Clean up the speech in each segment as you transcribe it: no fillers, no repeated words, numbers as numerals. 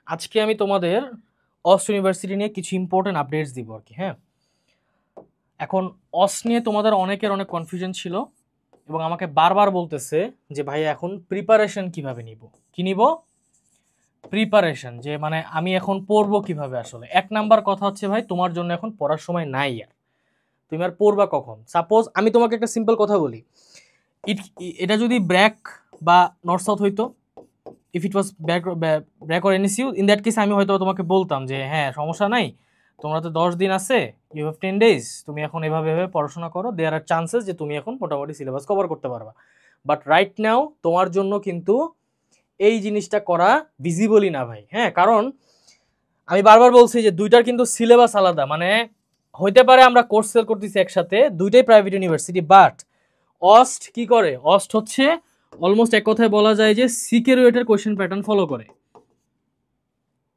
আজকে আমি তোমাদের অস্ট ইউনিভার্সিটি নিয়ে কিছু ইম্পর্টেন্ট আপডেটস দিব আর কি। হ্যাঁ, এখন অস্ট নিয়ে তোমাদের অনেকের অনেক কনফিউশন ছিল এবং আমাকে বারবার বলতেছে যে ভাই এখন প্রিপারেশন কিভাবে নিব, কি নিব প্রিপারেশন, যে মানে আমি এখন পড়বো কিভাবে। আসলে এক নাম্বার কথা হচ্ছে ভাই, তোমার জন্য এখন পড়ার সময় নাই। আর তুমি আর পড়বা কখন? সাপোজ আমি তোমাকে একটা সিম্পল কথা বলি, এটা যদি ব্র্যাক বা নর্থ সাউথ হইতো, if it was BRAC or NSU, in that case আমি হয়তো তোমাকে বলতাম যে হ্যাঁ সমস্যা নাই, তোমরা তো 10 দিন আছে, ইউ হ্যাভ 10 days, তুমি এখন এভাবে এভাবে পড়াশোনা করো, দেয়ার আর চান্সেস যে তুমি এখন মোটামুটি সিলেবাস কভার করতে পারবা। বাট রাইট নাও তোমার জন্য কিন্তু এই জিনিসটা করা ভিজিবলই না ভাই। হ্যাঁ, কারণ আমি বারবার বলছি যে দুইটার কিন্তু সিলেবাস আলাদা। মানে হইতে পারে আমরা কোর্স সেল করতেছি একসাথে, দুইটাই প্রাইভেট ইউনিভার্সিটি, বাট অস্ট কি করে? অস্ট হচ্ছে অলমোস্ট এক কথায় বলা যায় যে সিকিউরিটির কোশ্চেন প্যাটার্ন ফলো করে।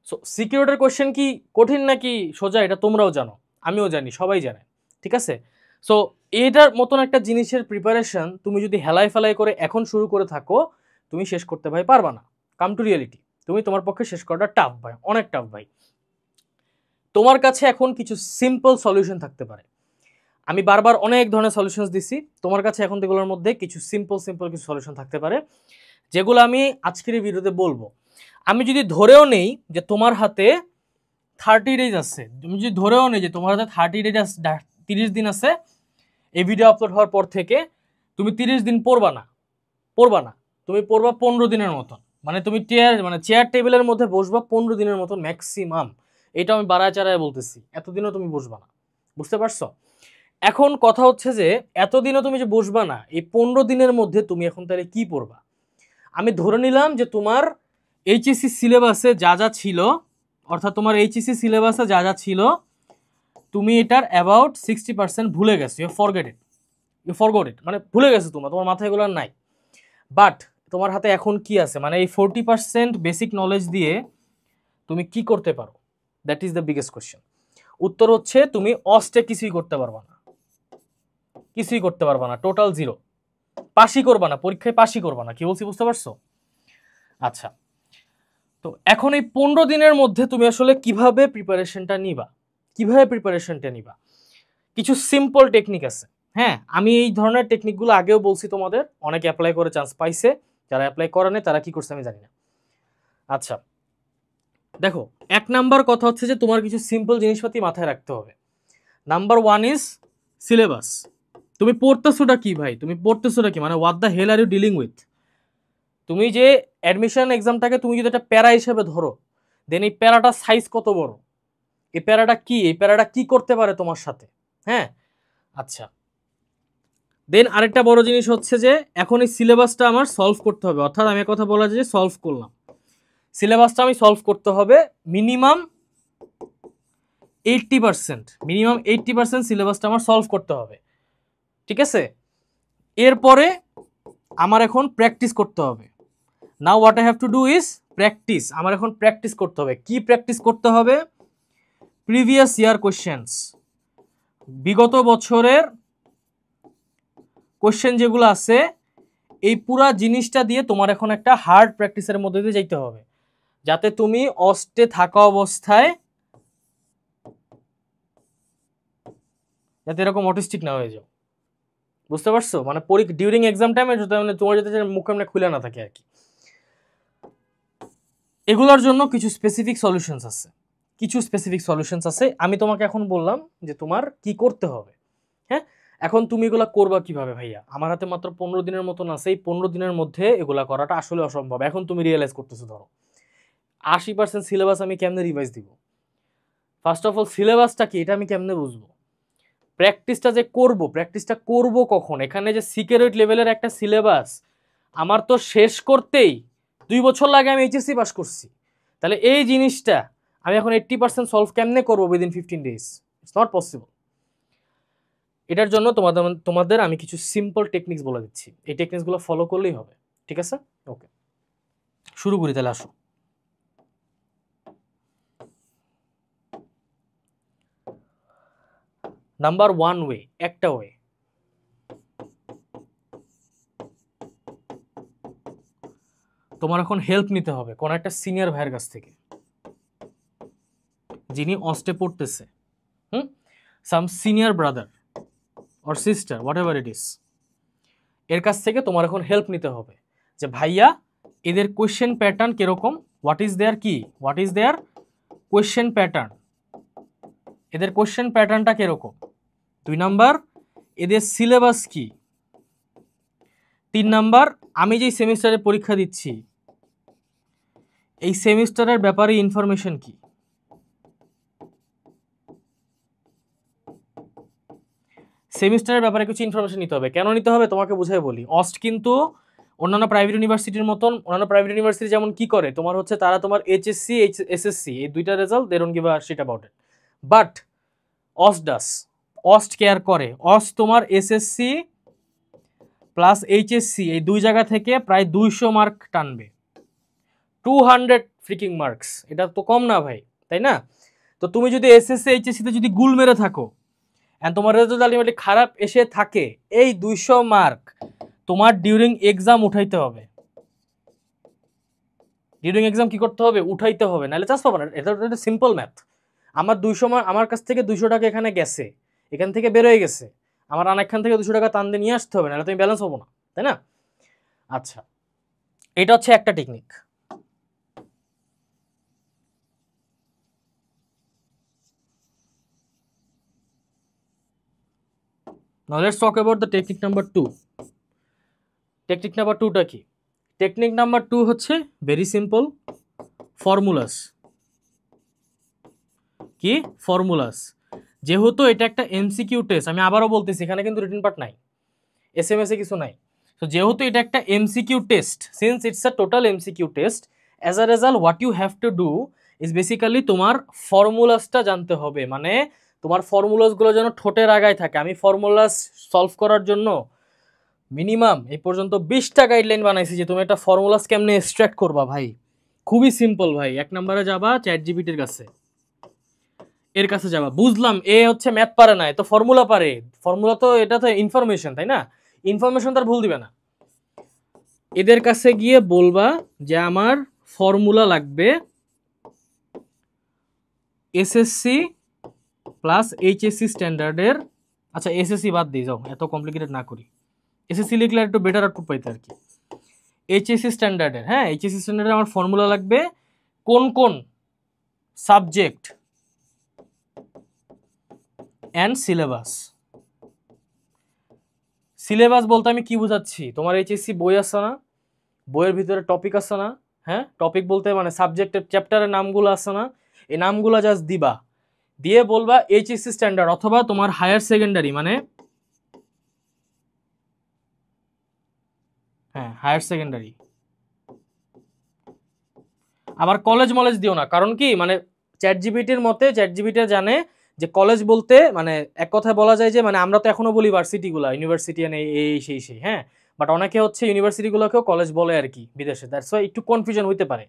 সো সিকিউরিটির কোশ্চেন কি কঠিন নাকি সোজা এটা তোমরাও জানো, আমিও জানি, সবাই জানে, ঠিক আছে? সো এটার মতন একটা জিনিসের প্রিপারেশন তুমি যদি হেলাই ফেলাই করে এখন শুরু করে থাকো, তুমি শেষ করতে ভাই পারবা না। কাম টু রিয়েলিটি, তুমি তোমার পক্ষে শেষ করাটা টাফ ভাই, অনেক টাফ ভাই। তোমার কাছে এখন কিছু সিম্পল সলিউশন থাকতে পারে। আমি বারবার অনেক ধরনের সলিউশনস দিছি, তোমার কাছে এখন এগুলোর মধ্যে কিছু সিম্পল কিছু সলিউশন থাকতে পারে যেগুলো আমি আজকের এই ভিডিওতে বলবো। আমি যদি ধরেও নেই যে তোমার হাতে 30 days আছে, তুমি যদি ধরেও নেই যে তোমার হাতে 30 days 30 দিন আছে, এই ভিডিও আপলোড হওয়ার পর থেকে তুমি 30 দিন পড়বা না, তুমি পড়বা 15 দিনের মতন। মানে তুমি চেয়ার টেবিলের মধ্যে বসবা 15 দিনের মতন ম্যাক্সিমাম। এটা আমি বাড়ায় চাড়ায় বলতেছি, এতদিনও তুমি বসবা না, বুঝতে পারছো? এখন কথা হচ্ছে যে এতদিনও তুমি যে বসবা না, এই 15 দিনের মধ্যে তুমি এখন তাহলে কি পড়বা? আমি ধরে নিলাম যে তোমার এইচএসসি সিলেবাসে যা যা ছিল, অর্থাৎ তোমার এইচএসসি সিলেবাসে যা যা ছিল তুমি এটার অ্যাবাউট 60% ভুলে গেছো, ইউ ফরগট ইট, মানে ভুলে গেছো, তোমার মাথায় এগুলো নাই। বাট তোমার হাতে এখন কি আছে? মানে এই 40% বেসিক নলেজ দিয়ে তুমি কি করতে পারো? That is the biggest question. উত্তর হচ্ছে তুমি অস্টে কিছুই করতে পারবা না, টোটাল জিরো। পাশই করবা না, পরীক্ষায় পাশই করবা না। কি বলছি বুঝতে পারছো? আচ্ছা, তো এখন এই 15 দিনের মধ্যে তুমি আসলে কিভাবে প্রিপারেশনটা নিবা? কিছু সিম্পল টেকনিক আছে। হ্যাঁ, আমি এই ধরনের টেকনিকগুলো আগেও বলছি তোমাদের, অনেকে অ্যাপ্লাই করে চান্স পাইছে, যারা অ্যাপ্লাই করে না তারা কি করছে আমি জানি না। আচ্ছা দেখো, এক নাম্বার কথা হচ্ছে যে তোমার কিছু সিম্পল জিনিসপাতি মাথায় রাখতে হবে। Number 1 is syllabus. তুমি পড়তেছোটা কি ভাই? মানে what the hell are you dealing with? তুমি যে অ্যাডমিশন এক্সামটাকে তুমি যদি একটা প্যারা হিসেবে ধরো, দেন এই প্যারাটা সাইজ কত বড়, এই প্যারাটা কি করতে পারে তোমার সাথে? হ্যাঁ, আচ্ছা, দেন আরেকটা বড় জিনিস হচ্ছে যে এখন এই সিলেবাসটা আমার সলভ করতে হবে। অর্থাৎ আমি কথা বলা যায় যে সলভ করলাম, সিলেবাসটা আমি সলভ করতে হবে মিনিমাম 80%, সিলেবাসটা আমার সলভ করতে হবে, ঠিক আছে? এরপরে আমার এখন প্র্যাকটিস করতে হবে। Now what I have to do is practice. আমার এখন প্র্যাকটিস করতে হবে। কি প্র্যাকটিস করতে হবে? প্রিভিয়াস ইয়ার কোশ্চেন্স, বিগত বছরের কোশ্চেন যেগুলো আছে, এই পুরা জিনিসটা দিয়ে তোমার এখন একটা হার্ড প্র্যাকটিসের মধ্যে দিয়ে যাইতে হবে, যাতে তুমি অস্টে থাকা অবস্থায় যাতে এরকম অটিস্টিক না হয়ে যাও। বুঝতে পারছো? মানে ডিউরিং এক্সাম টাইমে তোমার যাতে মুখ এমনি খুলে না থাকে আর কি। এগুলোর জন্য কিছু স্পেসিফিক সলিউশনস আছে। আমি তোমাকে এখন বললাম যে তোমার কি করতে হবে। হ্যাঁ, এখন তুমি এগুলা করবা কিভাবে ভাইয়া? আমার হাতে মাত্র 15 দিনের মতন আছে, এই 15 দিনের মধ্যে এগুলা করাটা আসলে অসম্ভব। এখন তুমি রিয়েলাইজ করতেছো, ধরো 80% সিলেবাস আমি কেমনে রিভাইজ দিব? ফার্স্ট অফ অল সিলেবাসটা কি এটা আমি কেমনে বুঝবো? প্র্যাকটিসটা করব কখন? এখানে যে সিকিউরিটি লেভেলের একটা সিলেবাস আমার তো শেষ করতেই 2 বছর লাগে, আমি এইচএসসি পাস করছি। তাহলে এই জিনিসটা আমি এখন 80% সলভ কেমনে করবো within 15 days? It's not possible. এটার জন্য তোমাদের আমি কিছু সিম্পল টেকনিক্স বলে দিচ্ছি, এই টেকনিক্সগুলো ফলো করলেই হবে, ঠিক আছে? ওকে, শুরু করি তাহলে। আসো, নাম্বার 1 ওয়ে, একটা ওয়ে, তোমার এখন হেল্প নিতে হবে কোন একটা সিনিয়র ভাইয়ের কাছ থেকে। যিনি অস্টে পড়তেছে, some senior brother or sister whatever it is, এর কাছ থেকে তোমার এখন হেল্প নিতে হবে যে ভাইয়া এদের কোয়েশ্চেন প্যাটার্ন কিরকম, what is their question pattern, এদের কোয়েশ্চেন প্যাটার্নটা কিরকম। 2 নাম্বার এদের সিলেবাস কি। 3 নাম্বার আমি যেই সেমিস্টারে পরীক্ষা দিচ্ছি এই সেমিস্টারের ব্যাপারে ইনফরমেশন কি। সেমিস্টারের ব্যাপারে কিছু ইনফরমেশন নিতে হবে। কেন নিতে হবে তোমাকে বুঝাই বলি। অস্ট কিন্তু অন্যান্য প্রাইভেট ইউনিভার্সিটির মতন, অন্যান্য প্রাইভেট ইউনিভার্সিটি যেমন কি করে তোমার হচ্ছে তারা তোমার এইচএসসি এসএসসি এই দুইটা result they don't give a shit about it, but অস্ট ডাস, অস্ট কেয়ার করে। অস্ট তোমার এসএসসি প্লাস এইচএসসি এই দুই জায়গা থেকে প্রায় 200 মার্ক টানবে, 200 ফ্রিকিং মার্কস, এটা তো কম না ভাই, তাই না? তো তুমি যদি এসএসসি এইচএসসিতে যদি গুল মেরে থাকো এন্ড তোমার রেজাল্ট আলটিমেটলি খারাপ এসে থাকে, এই 200 মার্ক তোমার ডিউরিং এক্সাম উঠাইতে হবে। ডিউরিং এক্সাম কি করতে হবে? উঠাইতে হবে, নাহলে চান্স পাবো না। এটা সিম্পল ম্যাথ। আমার 200 মার্ক, আমার কাছ থেকে 200 টাকা এখানে গেছে, এখান থেকে বের হয়ে গেছে, আমার আরেকখান থেকে 200 টাকা টান দিয়ে নিয়ে আসতে হবে, নাহলে তুমি ব্যালেন্স হবো না, তাই না? আচ্ছা, এটা হচ্ছে একটা technique. Now let's talk about the technique number 2. Technique number 2টা কি? টেকনিক নাম্বার 2 হচ্ছে ভেরি সিম্পল, ফর্মুলাস। কি? ফর্মুলাস। যেহেতু এটা একটা এমসিকিউ টেস্ট, আমি আবারও বলতেছি এখানে কিন্তু রিটেন পার্ট নাই, এসএমএস এ কিছু নাই। তো যেহেতু এটা একটা MCQ test, since it's a total MCQ test, as a result what you have to do is basically তোমার ফর্মুলাসটা জানতে হবে। মানে তোমার ফর্মুলাসগুলো যেন ঠোঁটের আগায় থাকে। আমি ফর্মুলাস সলভ করার জন্য মিনিমাম এই পর্যন্ত 20টা গাইডলাইন বানাইছি যে তুমি একটা ফর্মুলাস কেমনে এক্সট্রাক্ট করবা। ভাই খুবই সিম্পল ভাই। 1 নম্বরে যাবা চ্যাটজিপিটির কাছে, এর কাছে যাবা, বুঝলাম এ হচ্ছে ম্যাথ পারে না, তো ফর্মুলা পারে। ফর্মুলা তো এটা তো ইনফরমেশন, তাই না? ইনফরমেশন তার ভুল দিবে না। এদের কাছে গিয়ে বলবা যে আমার ফর্মুলা লাগবে এসএসসি প্লাস এইচএসসি স্ট্যান্ডার্ডের। আচ্ছা এসএসসি বাদ দিই, যাও এত কমপ্লিকেটেড না করি। এসএসসি লিখলে একটু বেটার আউটপুট পাইতে আর কি। এইচএসসি স্ট্যান্ডার্ডের, হ্যাঁ এইচএসসি স্ট্যান্ডার্ডের আমার ফর্মুলা লাগবে কোন কোন সাবজেক্ট অ্যান্ড সিলেবাস। সিলেবাস বলতে আমি কি বুঝাচ্ছি, তোমার এইচএসসি বই আছে না, বইয়ের ভিতরে টপিক আছে না, হ্যাঁ টপিক বলতে মানে সাবজেক্টের চ্যাপ্টারের নামগুলো আছে না, এই নামগুলো জাস্ট দিবা, দিয়ে বলবা এইচএসসি স্ট্যান্ডার্ড অথবা তোমার হায়ার সেকেন্ডারি, মানে হ্যাঁ হায়ার সেকেন্ডারি। আবার কলেজ মলেজ দিও না, কারণ কি মানে চ্যাটজিপিটির মতে, চ্যাটজিপিটি জানে যে কলেজ বলতে মানে এক কথায় বলা যায় যে মানে আমরা তো এখনো বলি ভার্সিটিগুলো ইউনিভার্সিটি এই সেই, হ্যাঁ, বাট অনেকে হচ্ছে ইউনিভার্সিটিগুলোকেও কলেজ বলে আর কি বিদেশে, দ্যাটস ওয়াই একটু কনফিউশন হইতে পারে।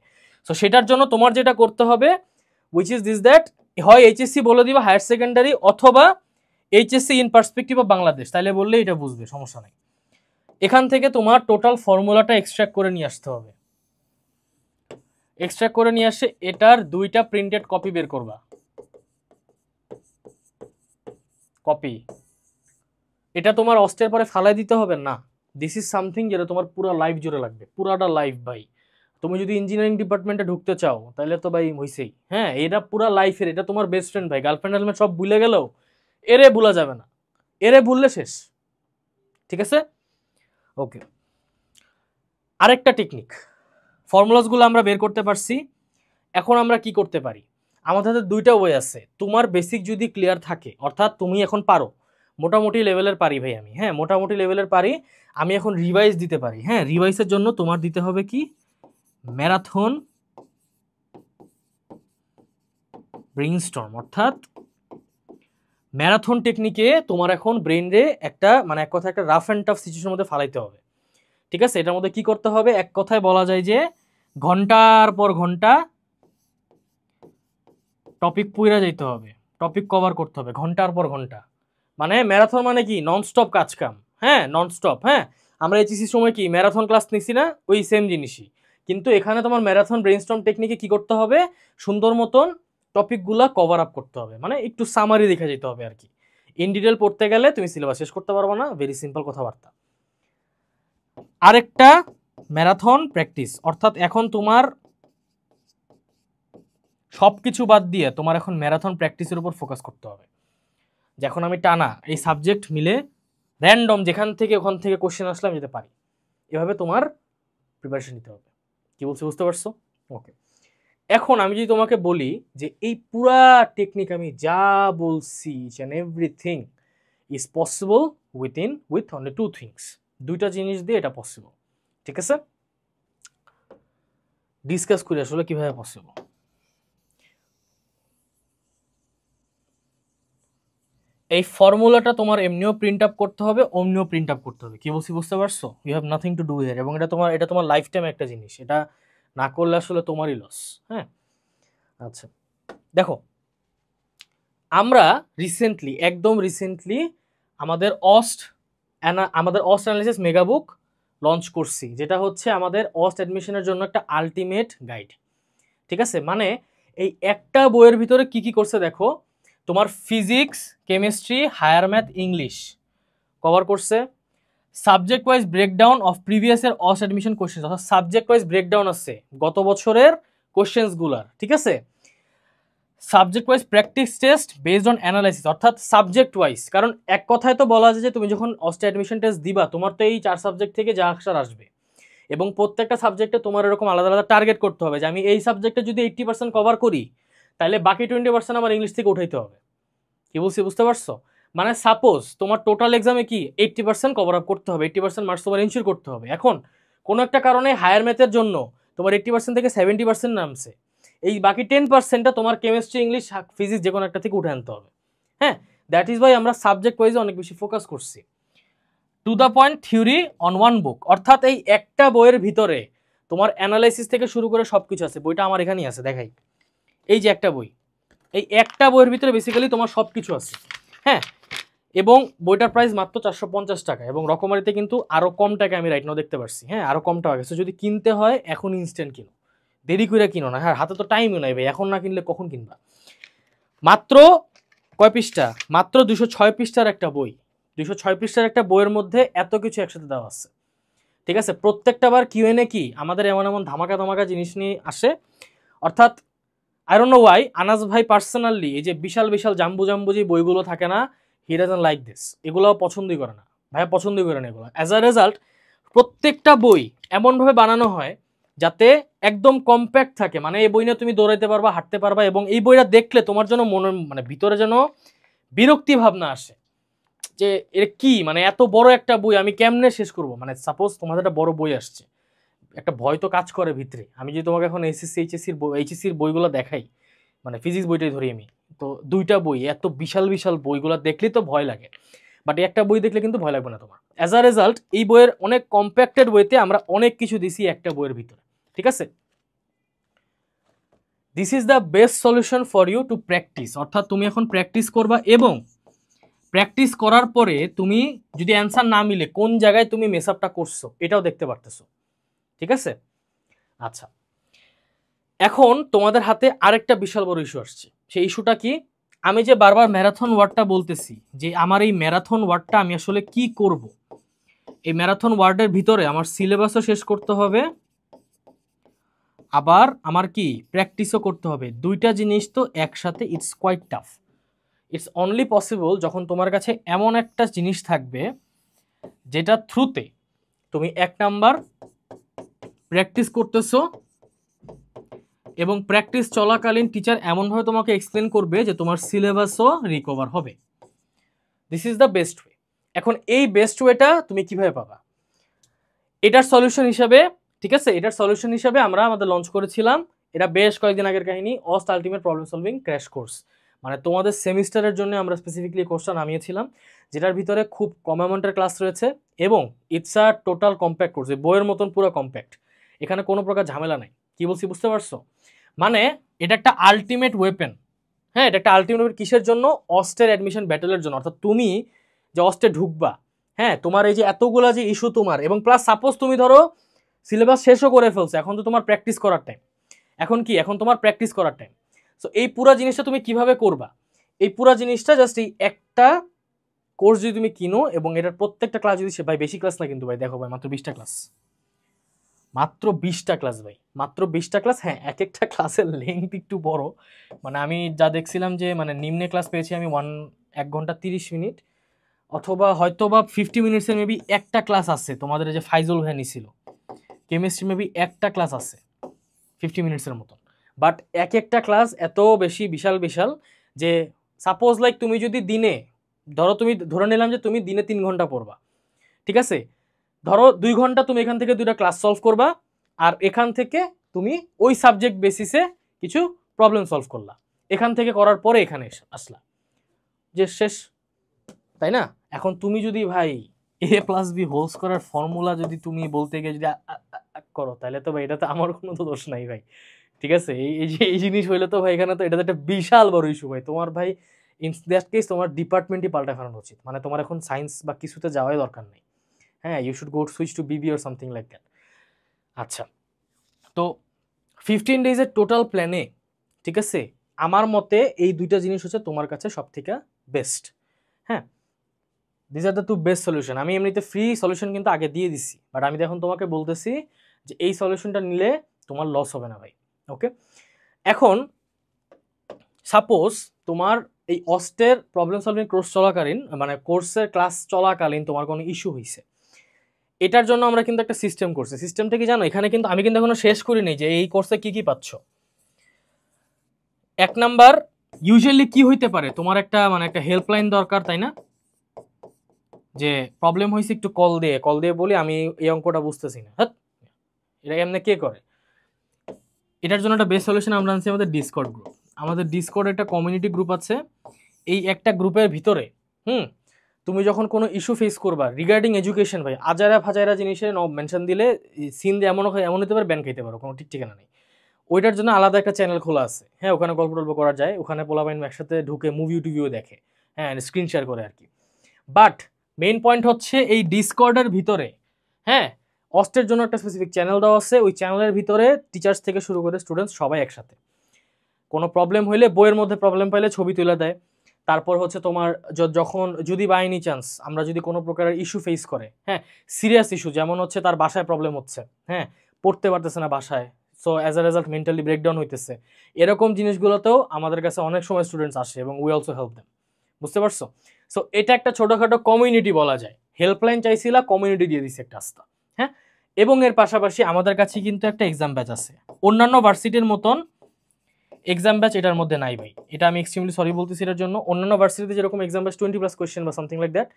সো সেটার জন্য তোমার যেটা করতে হবে উইচ ইজ দিস দ্যাট, হয় এইচএসসি বলে দিবা হায়ার সেকেন্ডারি অথবা HSC in perspective of Bangladesh, তাহলে বললে এটা বুঝবে, সমস্যা নাই। এখান থেকে তোমার টোটাল ফর্মুলাটা এক্সট্রাক্ট করে নিয়ে আসতে হবে। এক্সট্রাক্ট করে নিয়ে আসে এটার 2টা প্রিন্টেড কপি বের করবা। কপি এটা তোমার অস্টের পরে ফালাই দিতে হবে না, দিস ইজ সামথিং যেটা তোমার পুরো লাইফ জুড়ে লাগবে, পুরাটা লাইফ ভাই। তুমি যদি ইঞ্জিনিয়ারিং ডিপার্টমেন্টে ঢুকতে চাও তাহলে তো ভাই হইছেই, হ্যাঁ এটা পুরো লাইফের, এটা তোমার বেস্ট ফ্রেন্ড ভাই। গার্লফ্রেন্ড হেলমেট সব ভুলে গেলেও এরে ভুলা যাবে না, এরে ভুললে শেষ, ঠিক আছে? ওকে, আরেকটা টেকনিক, ফর্মুলাসগুলো আমরা বের করতে পারছি। এখন আমরা কি করতে পারি, আমাদের হাতে 2টা ওয়ে আছে। তোমার বেসিক যদি ক্লিয়ার থাকে, অর্থাৎ তুমি এখন পারো, মোটামুটি লেভেলের পারি ভাই আমি, হ্যাঁ মোটামুটি লেভেলের পারি আমি, এখন রিভাইজ দিতে পারি। হ্যাঁ রিভাইজের জন্য তোমার দিতে হবে কি, ম্যারাথন ব্রেইনস্টর্ম, অর্থাৎ ম্যারাথন টেকনিকে তোমার এখন ব্রেইনরে একটা মানে এক কথা একটা রাফ অ্যান্ড টাফ সিচুয়েশনের মধ্যে ফালাইতে হবে, ঠিক আছে? এটার মধ্যে কি করতে হবে, এক কথায় বলা যায় যে ঘন্টার পর ঘন্টা টপিক পুইরা যাইতে হবে, টপিক কভার করতে হবে ঘন্টার পর ঘন্টা। মানে ম্যারাথন মানে কি, ননস্টপ কাজ কাম, হ্যাঁ ননস্টপ। হ্যাঁ আমরা এইচএসসি সময় কি ম্যারাথন ক্লাস নিছি না, ওই সেম জিনিসই, কিন্তু এখানে তোমার ম্যারাথন ব্রেইনস্টর্ম টেকনিকে কি করতে হবে, সুন্দর মতন টপিকগুলো কভার আপ করতে হবে, মানে একটু সামারি দেখে যেতে হবে আর কি। ইন ডিটেল পড়তে গেলে তুমি সিলেবাস শেষ করতে পারবে না, ভেরি সিম্পল কথাবার্তা। আরেকটা ম্যারাথন প্র্যাকটিস, অর্থাৎ এখন তোমার সব কিছু বাদ দিয়ে তোমার এখন ম্যারাথন প্র্যাকটিসের উপর ফোকাস করতে হবে। যে এখন আমি টানা এই সাবজেক্ট মিলে র্যান্ডম যেখান থেকে ওখান থেকে কোশ্চেন আসলে আমি যেতে পারি, এভাবে তোমার প্রিপারেশন নিতে হবে। কি বলছি বুঝতে পারছো? ওকে, এখন আমি যদি তোমাকে বলি যে এই পুরা টেকনিক আমি যা বলছি, each and everything is possible with only two things, দুইটা জিনিস দিয়ে এটা পসিবল। ঠিক আছে, ডিসকাস করি আসলে কিভাবে পসিবল। এই ফর্মুলাটা তোমার এমনিও প্রিন্ট আপ করতে হবে, অমনিও প্রিন্ট আপ করতে হবে। কি বলছি বুঝতে পারছো? You have nothing to do here, এবং এটা তোমার লাইফ টাইম একটা জিনিস, এটা না করলে আসলে তোমারই লস। হ্যাঁ, আচ্ছা দেখো, আমরা একদম রিসেন্টলি আমাদের অস্ট অ্যানালিসিস মেগা বুক লঞ্চ করছি, যেটা হচ্ছে আমাদের অস্ট অ্যাডমিশনের জন্য একটা আলটিমেট গাইড। ঠিক আছে, মানে এই একটা বইয়ের ভিতরে কি কি করছে দেখো, তোমার physics, chemistry, higher math, English cover করছে। Subject wise breakdown of previous year অস্ট অ্যাডমিশন কোশ্চেন, অর্থাৎ সাবজেক্ট ওয়াইজ ব্রেকডাউন আছে গত বছরের কোশ্চেন্সগুলার। ঠিক আছে, subject wise practice test based on analysis, অর্থাৎ সাবজেক্ট ওয়াইজ, কারণ এক কথায় তো বলা যায় যে তুমি যখন অস্টে অ্যাডমিশন টেস্ট দিবা তোমার তো এই 4 সাবজেক্ট থেকে যা আসার আসবে, এবং প্রত্যেকটা সাবজেক্টে তোমার এরকম আলাদা আলাদা টার্গেট করতে হবে যে আমি এই সাবজেক্টে যদি 80% কভার করি তাহলে বাকি 20% আমার ইংলিশ থেকে উঠাইতে হবে। কি বলছি বুঝতে পারছো? মানে সাপোজ তোমার টোটাল এক্সামে কি 80% কভার আপ করতে হবে, 80% মার্কস তোমার ইনশিওর করতে হবে। এখন কোনো একটা কারণে হায়ার ম্যাথের জন্য তোমার 80% থেকে 70% নামছে, এই বাকি 10%টা তোমার কেমিস্ট্রি, ইংলিশ, ফিজিক্স যে কোনো একটা থেকে উঠে আনতে হবে। হ্যাঁ, দ্যাট ইজ ওয়াই আমরা সাবজেক্ট ওয়াইজে অনেক বেশি ফোকাস করছি। To the point theory on one বুক, অর্থাৎ এই একটা বইয়ের ভিতরে তোমার অ্যানালাইসিস থেকে শুরু করে সব কিছু আছে। বইটা আমার এখানেই আছে, দেখাই, এই যে একটা বই, এই একটা বইয়ের ভিতরে বেসিক্যালি তোমার সব কিছু আছে। হ্যাঁ, এবং বইটার প্রাইস মাত্র 450 টাকা, এবং রকমারিতে কিন্তু আরও কম টাকা আমি রাইট নাও দেখতে পারছি। হ্যাঁ, আরও কম টাকা গেছে। যদি কিনতে হয় এখন ইনস্ট্যান্ট কিনো, দেরি করে কিনো না। হ্যাঁ, হাতে তো টাইমও নাই ভাই, এখন না কিনলে কখন কিনবা। মাত্র কয় পৃষ্ঠা? মাত্র 206 পৃষ্ঠার একটা বই। 206 পৃষ্ঠার একটা বইয়ের মধ্যে এত কিছু একসাথে দেওয়া আছে। ঠিক আছে, প্রত্যেকটা বার কিউএনএ কি আমাদের এমন এমন ধামাকা ধামাকা জিনিস নিয়ে আসে। অর্থাৎ I don't know Y Anas ভাই পার্সোনালি এই যে বিশাল বিশাল জাম্বু জাম্বু যে বইগুলো থাকে না, হি ডাজন্ট লাইক দিস, এগুলো পছন্দই করে না ভাইয়া, পছন্দই করে না এগুলো। অ্যাজ আ রেজাল্ট প্রত্যেকটা বই এমনভাবে বানানো হয় যাতে একদম কম্প্যাক্ট থাকে, মানে এই বই নিয়ে তুমি দৌড়াইতে পারবা, হাঁটতে পারবা, এবং এই বইটা দেখলে তোমার জন্য মানে ভিতরে যেন বিরক্তি ভাবনা আসে যে এর কি, মানে এত বড় একটা বই আমি কেমনে শেষ করব। মানে সাপোজ তোমাদের একটা বড় বই আসছে, একটা ভয় তো কাজ করে ভিতরে। আমি যদি তোমাকে এখন এইচএসসির বইগুলো দেখাই, মানে ফিজিক্স বইটাই ধরি আমি, তো 2টা বই এত বিশাল বিশাল বইগুলো দেখলেই তো ভয় লাগে, বাট একটা বই দেখলে কিন্তু ভয় লাগবে না তোমার। অ্যাজ আ রেজাল্ট এই বইয়ের অনেক কম্প্যাক্টেড বইতে আমরা অনেক কিছু দিছি একটা বইয়ের ভিতরে। ঠিক আছে, this is the best solution for you to practise, অর্থাৎ তুমি এখন প্র্যাকটিস করবা, এবং প্র্যাকটিস করার পরে তুমি যদি অ্যান্সার না মিলে কোন জায়গায় তুমি মেস আপটা করছো এটাও দেখতে পারতেছো। ঠিক আছে, আচ্ছা এখন তোমাদের হাতে আরেকটা বিশাল বড় ইস্যু আসছে। সেই ইস্যুটা কি? আমি যে বারবার ম্যারাথন ওয়ার্ডটা বলতেছি, যে আমার এই ম্যারাথন ওয়ার্ডটা আমি আসলে কি করব। এই ম্যারাথন ওয়ার্ডের ভিতরে আমার সিলেবাসও শেষ করতে হবে, আবার আমার কি প্র্যাকটিসও করতে হবে। দুইটা জিনিস তো একসাথে it's quite tough. It's only possible যখন তোমার কাছে এমন একটা জিনিস থাকবে যেটা থ্রুতে তুমি 1 নাম্বার প্র্যাকটিস করতেছো, এবং প্র্যাকটিস চলাকালীন টিচার এমনভাবে তোমাকে এক্সপ্লেন করবে যে তোমার সিলেবাসও রিকভার হবে। This is the best way. এখন এই বেস্ট ওয়েটা তুমি কিভাবে পাবা? এটার সলিউশন হিসাবে, ঠিক আছে, এটার সলিউশন হিসাবে আমরা আমাদের লঞ্চ করেছিলাম, এটা বেশ কয়েকদিন আগের কাহিনী, অস্ট ultimate problem solving crash course. মানে তোমাদের সেমিস্টারের জন্য আমরা স্পেসিফিকলি কোর্সটা নামিয়েছিলাম, যেটার ভিতরে খুব কম অ্যামাউন্টের ক্লাস রয়েছে, এবং it's a total compact course, বইয়ের মতন পুরো কম্প্যাক্ট, এখানে কোনো প্রকার ঝামেলা নাই। কি বলছি বুঝতে পারছো? মানে এটা একটা আলটিমেট ওয়েপেন। হ্যাঁ, এটা একটা আলটিমেট ওয়েপেন কিসের জন্য? অস্টের অ্যাডমিশন ব্যাটেলের জন্য। অর্থাৎ তুমি যে অস্টে ঢুকবা, হ্যাঁ, তোমার এই যে এতগুলা যে ইস্যু তোমার, এবং প্লাস সাপোজ তুমি ধরো সিলেবাস শেষও করে ফেলছো, এখন তো তোমার প্র্যাকটিস করার টাইম। এখন কি? এখন তোমার প্র্যাকটিস করার টাইম। সো এই পুরা জিনিসটা তুমি কিভাবে করবা, এই পুরা জিনিসটা জাস্ট এই একটা কোর্স যদি তুমি কিনো এবং এটার প্রত্যেকটা ক্লাস যদি ভাই বেশি ক্লাস না কিন্তু ভাই, দেখো ভাই মাত্র 20টা ক্লাস, মাত্র 20টা ক্লাস ভাই, মাত্র 20টা ক্লাস। হ্যাঁ, এক একটা ক্লাসের লেন্থ একটু বড়, মানে আমি যা দেখছিলাম যে মানে নিম্নে ক্লাস পেয়েছি আমি 1 ঘন্টা 30 মিনিট, অথবা হয়তো বা 50 মিনিটসের মেবি একটা ক্লাস আছে। তোমাদের যে ফাইজুল ভাই নিছিল কেমিস্ট্রি মেবি একটা ক্লাস আছে 50 মিনিটসের মতন, বাট এক একটা ক্লাস এত বেশি বিশাল বিশাল যে সাপোজ লাইক তুমি যদি দিনে তুমি ধরে নিলাম যে তুমি দিনে 3 ঘন্টা পড়বা, ঠিক আছে, ধরো 2 ঘন্টা তুমি এখান থেকে 2টা ক্লাস সলভ করবা, আর এখান থেকে তুমি ওই সাবজেক্ট বেসিসে কিছু প্রবলেম সলভ করলা, এখান থেকে করার পরে এখানে আসলা, যে শেষ, তাই না? এখন তুমি যদি ভাই a+b² ফর্মুলা যদি তুমি বলতে গিয়ে যদি করো, তাহলে তো ভাই এটা তো আমার কোনো তো দোষ নাই ভাই, ঠিক আছে? এই জিনিস হইলে তো ভাই এখানে তো এটা তো একটা বিশাল বড় ইস্যু ভাই। তোমার ভাই ইন দ্যাট কেস তোমার ডিপার্টমেন্টই পাল্টা ফেলানো উচিত, মানে তোমার এখন সায়েন্স বা কিছুতে যাওয়াই দরকার নেই। হ্যাঁ, you should go switch to BB or something like that. আচ্ছা, তো 15 ডেজের টোটাল প্ল্যানে, ঠিক আছে, আমার মতে এই দুইটা জিনিস হচ্ছে তোমার কাছে সব থেকে বেস্ট। হ্যাঁ, this are the two best solution. আমি এমনিতে ফ্রি সলিউশন কিন্তু আগে দিয়ে দিছি, বাট আমি এখন তোমাকে বলতেছি যে এই সলিউশনটা নিলে তোমার লস হবে না ভাই। ওকে, এখন সাপোজ তোমার এই অস্টের প্রবলেম সলভিং কোর্স চলাকালীন, মানে কোর্সের ক্লাস চলাকালীন তোমার কোনো ইস্যু হয়েছে, এটার জন্য আমরা কিন্তু একটা সিস্টেম করছি। সিস্টেমটা কি জানো? এখানে কিন্তু আমি কিন্তু এখনো শেষ করি নাই যে এই কোর্সে কি কি পাচ্ছ। 1 নাম্বার, ইউজুয়ালি কি হইতে পারে, তোমার একটা মানে একটা হেল্পলাইন দরকার, তাই না? যে প্রবলেম হয়েছে একটু কল দিয়ে বলি আমি এই অঙ্কটা বুঝতেছি না, হ্যাঁ এটা এমনি কে করে? এটার জন্য একটা বেস্ট সলিউশন আমরা আনছি আমাদের ডিসকর্ড গ্রুপ। আমাদের ডিসকর্ড একটা কমিউনিটি গ্রুপ আছে, এই একটা গ্রুপের ভিতরে তুমি যখন কোনো ইস্যু ফেস করবা রিগার্ডিং এডুকেশন ভাই, আজারা ফাজারা জিনিসের মেনশন দিলে সিন এমন হতে পারে, ব্যান খাইতে পারো, কোনো ঠিক ঠিকানা নেই। ওইটার জন্য আলাদা একটা চ্যানেল খোলা আছে, হ্যাঁ, ওখানে গল্প টল্প করা যায়, ওখানে পোলাপাইন একসাথে ঢুকে মুভি টুভিও দেখে, হ্যাঁ, স্ক্রিন শেয়ার করে আর কি। বাট মেইন পয়েন্ট হচ্ছে এই ডিসকর্ডের ভিতরে, হ্যাঁ, অস্টের জন্য একটা স্পেসিফিক চ্যানেল দেওয়া আছে, ওই চ্যানেলের ভিতরে টিচার্স থেকে শুরু করে স্টুডেন্টস সবাই একসাথে, কোনো প্রবলেম হইলে বইয়ের মধ্যে প্রবলেম পাইলে ছবি তুলে দেয়। তারপর হচ্ছে তোমার যখন যদি বাই এনি চান্স আমরা যদি কোনো প্রকারের ইস্যু ফেস করে, হ্যাঁ, সিরিয়াস ইস্যু, যেমন হচ্ছে তার বাসায় প্রবলেম হচ্ছে, হ্যাঁ, পড়তে পারতেছে না বাসায়, so as a result mentally breakdown হইতেছে, এরকম জিনিসগুলোতেও আমাদের কাছে অনেক সময় স্টুডেন্টস আসে এবং উই অলসো হেল্প দেম। বুঝতে পারছো? সো এটা একটা ছোটোখাটো কমিউনিটি বলা যায়, হেল্পলাইন চাইছিলা, কমিউনিটি দিয়ে দিচ্ছে একটা আস্থা। হ্যাঁ, এবং এর পাশাপাশি আমাদের কাছে কিন্তু একটা এক্সাম ব্যাচ আছে, অন্যান্য ভার্সিটির মতন এক্সাম ব্যাচ এটার মধ্যে নাই ভাই, এটা আমি এক্সট্রিমলি সরি বলতেছি এটার জন্য। অন্যান্য ভার্সিটিতে যেরকম এক্সাম ব্যাচ 20+ কোয়েশ্চেন বা সামথিং লাইক দ্যাট,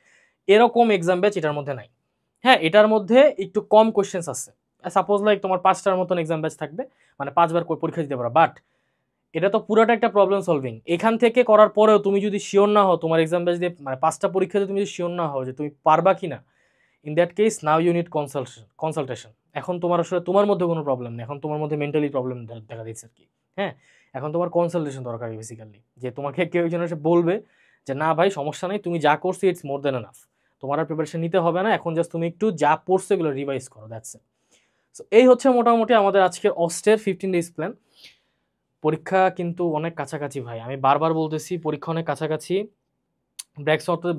এরকম এক্সাম ব্যাচ এটার মধ্যে নাই। হ্যাঁ, এটার মধ্যে একটু কম কোয়েশ্চেন্স আছে, সাপোজ লাইক তোমার 5টার মতন এক্সাম ব্যাচ থাকবে, মানে 5বার পরীক্ষা দিতে পারো, বাট এটা তো পুরোটা একটা প্রবলেম সলভিং। এখান থেকে করার পরেও তুমি যদি শিওর না হও তোমার এক্সাম ব্যাচ দিয়ে, মানে 5টা পরীক্ষাতে তুমি যদি শিওর না হও যে তুমি পারবা কি না, in that case now you need consultation. এখন তোমার আসলে তোমার মধ্যে কোনো প্রবলেম নেই, এখন তোমার মধ্যে মেন্টালি প্রবলেম দেখা দিচ্ছে আর কি। হ্যাঁ, এখন তোমার কনসালটেশন দরকার বেসিক্যালি, যে তোমাকে কেউ একজন এসে বলবে যে না ভাই সমস্যা নেই, তুমি যা করছো ইটস মোর দ্যান এনাফ, তোমার আর প্রিপারেশন নিতে হবে না, এখন জাস্ট তুমি একটু যা পড়ছো এগুলো রিভাইজ করো, দ্যাটস ইট। সো এই হচ্ছে মোটামুটি আমাদের আজকের অস্টের 15 ডেজ প্ল্যান। পরীক্ষা কিন্তু অনেক কাছাকাছি ভাই, আমি বারবার বলতেছি পরীক্ষা অনেক কাছাকাছি।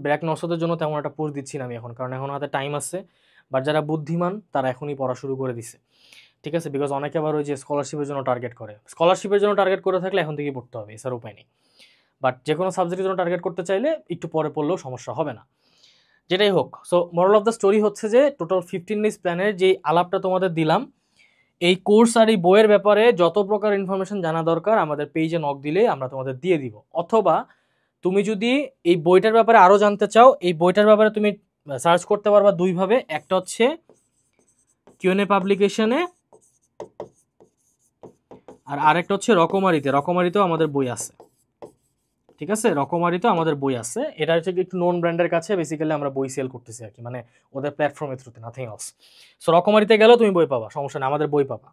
ব্র্যাক নর্সদের জন্য তেমন একটা পোস্ট দিচ্ছি না আমি এখন, কারণ এখন হাতে টাইম আছে, বাট যারা বুদ্ধিমান তারা এখনই পড়া শুরু করে দিছে, ঠিক আছে? বিকজ অনেকে আবার ওই যে স্কলারশিপের জন্য টার্গেট করে, স্কলারশিপের জন্য টার্গেট করে থাকলে এখন থেকেই পড়তে হবে, এছাড়া উপায় নেই। বাট যে কোনো সাবজেক্টের জন্য টার্গেট করতে চাইলে একটু পরে পড়লেও সমস্যা হবে না, যেটাই হোক। So moral of the story হচ্ছে যে টোটাল 15 ডেজ প্ল্যানের যে আলাপটা তোমাদের দিলাম, এই কোর্স আর এই বইয়ের ব্যাপারে যত প্রকার ইনফরমেশন জানা দরকার আমাদের পেজে নক দিলে আমরা তোমাদের দিয়ে দিব, অথবা তুমি যদি এই বইটার ব্যাপারে আরও জানতে চাও, এই বইটার ব্যাপারে তুমি সার্চ করতে পারবা দুইভাবে, একটা হচ্ছে কিউএনএ পাবলিকেশনে, আর আরেকটা হচ্ছে রকমারিতে। রকমারিতেও আমাদের বই আছে, ঠিক আছে? রকমারিতেও আমাদের বই আছে, এটা হচ্ছে একটু নোন ব্র্যান্ডের কাছে বেসিক্যালি আমরা বই সেল করতেছি আর কি, মানে ওদের প্ল্যাটফর্মের থ্রুতে, নাথিং এলস। সো রকমারিতে গেলেও তুমি বই পাবা, সমস্যা নেই, আমাদের বই পাবা।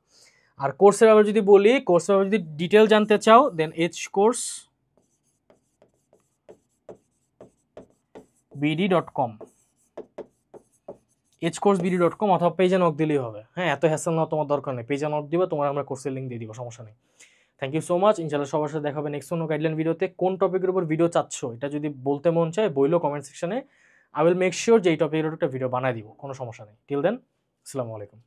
আর কোর্সের ব্যাপারে যদি বলি, কোর্সের ব্যাপারে যদি ডিটেল জানতে চাও দেন hcoursebd.com, hcoursebd.com অথবা পেজে নক দিলেই হবে। হ্যাঁ, এত হ্যাসেল না তোমার দরকার নেই, পেজে নক দিবা, তোমার আমরা কোর্সের লিঙ্ক দিয়ে দিব, সমস্যা নেই। Thank you so much. ইনশাআল্লাহ সবার সাথে দেখা হবে নেক্সট কোনো গাইডলাইন ভিডিওতে। কোন টপিকের উপর ভিডিও চাচ্ছ এটা যদি বলতে মন চায় বইলো কমেন্ট সেকশনে, আই উইল মেক শিওর যে এই টপিকের একটা ভিডিও বানাই দিব, কোনো সমস্যা নেই। টিল দেন, আসসালামু আলাইকুম।